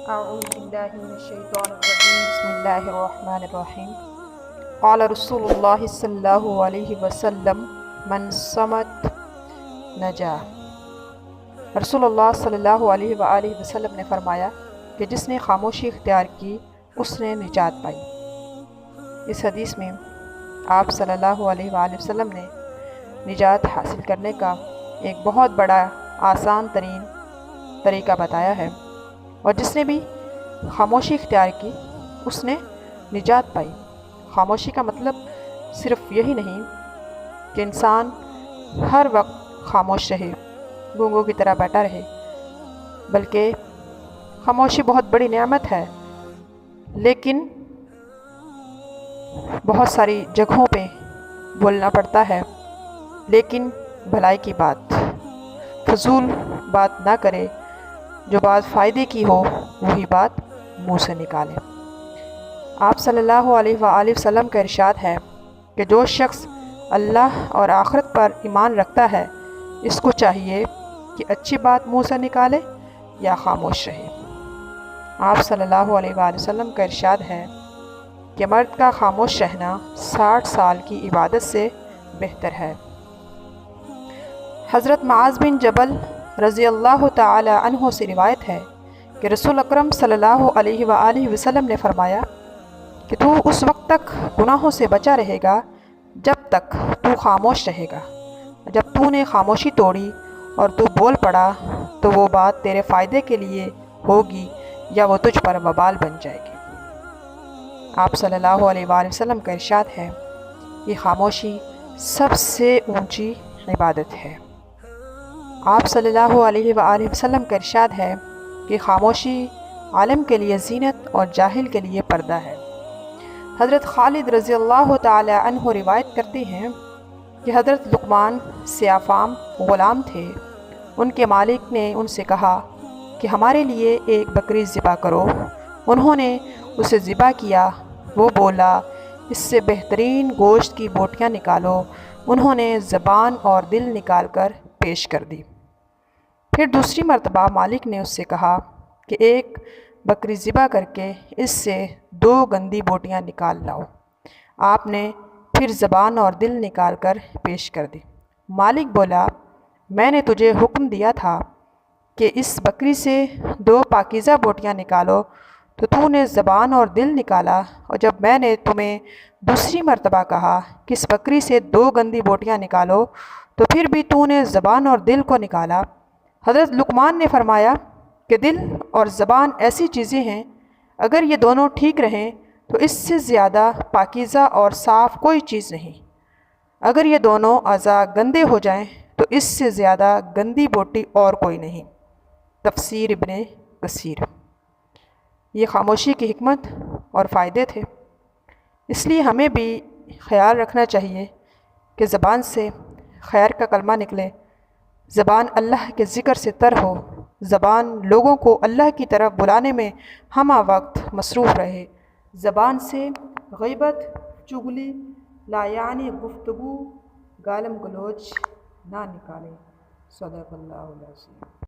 اعوذ باللہ من الشیطان الرجیم بسم اللہ الرحمن الرحیم قال رسول اللہ صلی اللہ علیہ وسلم من صمت نجا۔ رسول اللہ صلی اللہ علیہ وآلہ وسلم نے فرمایا کہ جس نے خاموشی اختیار کی اس نے نجات پائی۔ اس حدیث میں آپ صلی اللہ علیہ وآلہ وسلم نے نجات حاصل کرنے کا ایک بہت بڑا آسان ترین طریقہ بتایا ہے، اور جس نے بھی خاموشی اختیار کی اس نے نجات پائی۔ خاموشی کا مطلب صرف یہی نہیں کہ انسان ہر وقت خاموش رہے، گونگوں کی طرح بیٹھا رہے، بلکہ خاموشی بہت بڑی نعمت ہے، لیکن بہت ساری جگہوں پہ بولنا پڑتا ہے، لیکن بھلائی کی بات، فضول بات نہ کرے، جو بات فائدے کی ہو وہی بات منہ سے نکالے۔ آپ صلی اللہ علیہ وآلہ وسلم کا ارشاد ہے کہ جو شخص اللہ اور آخرت پر ایمان رکھتا ہے اس کو چاہیے کہ اچھی بات منہ سے نکالے یا خاموش رہے۔ آپ صلی اللہ علیہ وآلہ وسلم کا ارشاد ہے کہ مرد کا خاموش رہنا 60 سال کی عبادت سے بہتر ہے۔ حضرت معاذ بن جبل رضی اللہ تعالی عنہ سے روایت ہے کہ رسول اکرم صلی اللہ علیہ وآلہ وسلم نے فرمایا کہ تو اس وقت تک گناہوں سے بچا رہے گا جب تک تو خاموش رہے گا۔ جب تو نے خاموشی توڑی اور تو بول پڑا تو وہ بات تیرے فائدے کے لیے ہوگی یا وہ تجھ پر وبال بن جائے گی۔ آپ صلی اللہ علیہ وآلہ وسلم کا ارشاد ہے کہ خاموشی سب سے اونچی عبادت ہے۔ آپ صلی اللہ علیہ وآلہ وسلم کا ارشاد ہے کہ خاموشی عالم کے لیے زینت اور جاہل کے لیے پردہ ہے۔ حضرت خالد رضی اللہ تعالی عنہ روایت کرتے ہیں کہ حضرت لقمان سیافام غلام تھے۔ ان کے مالک نے ان سے کہا کہ ہمارے لیے ایک بکری ذبح کرو۔ انہوں نے اسے ذبح کیا۔ وہ بولا اس سے بہترین گوشت کی بوٹیاں نکالو۔ انہوں نے زبان اور دل نکال کر پیش کر دی۔ پھر دوسری مرتبہ مالک نے اس سے کہا کہ ایک بکری ذبح کر کے اس سے 2 گندی بوٹیاں نکال لاؤ۔ آپ نے پھر زبان اور دل نکال کر پیش کر دی۔ مالک بولا میں نے تجھے حکم دیا تھا کہ اس بکری سے 2 پاکیزہ بوٹیاں نکالو، تو نے زبان اور دل نکالا، اور جب میں نے تمہیں دوسری مرتبہ کہا کہ اس بکری سے 2 گندی بوٹیاں نکالو تو پھر بھی نے زبان اور دل کو نکالا۔ حضرت لقمان نے فرمایا کہ دل اور زبان ایسی چیزیں ہیں، اگر یہ دونوں ٹھیک رہیں تو اس سے زیادہ پاکیزہ اور صاف کوئی چیز نہیں۔ اگر یہ دونوں اعضاء گندے ہو جائیں تو اس سے زیادہ گندی بوٹی اور کوئی نہیں۔ تفسیر ابن کثیر۔ یہ خاموشی کی حکمت اور فائدے تھے، اس لیے ہمیں بھی خیال رکھنا چاہیے کہ زبان سے خیر کا کلمہ نکلے، زبان اللہ کے ذکر سے تر ہو، زبان لوگوں کو اللہ کی طرف بلانے میں ہمہ وقت مصروف رہے، زبان سے غیبت، چغلی، لایعنی گفتگو، گالم گلوچ نہ نکالے۔ صدق اللہ العظیم۔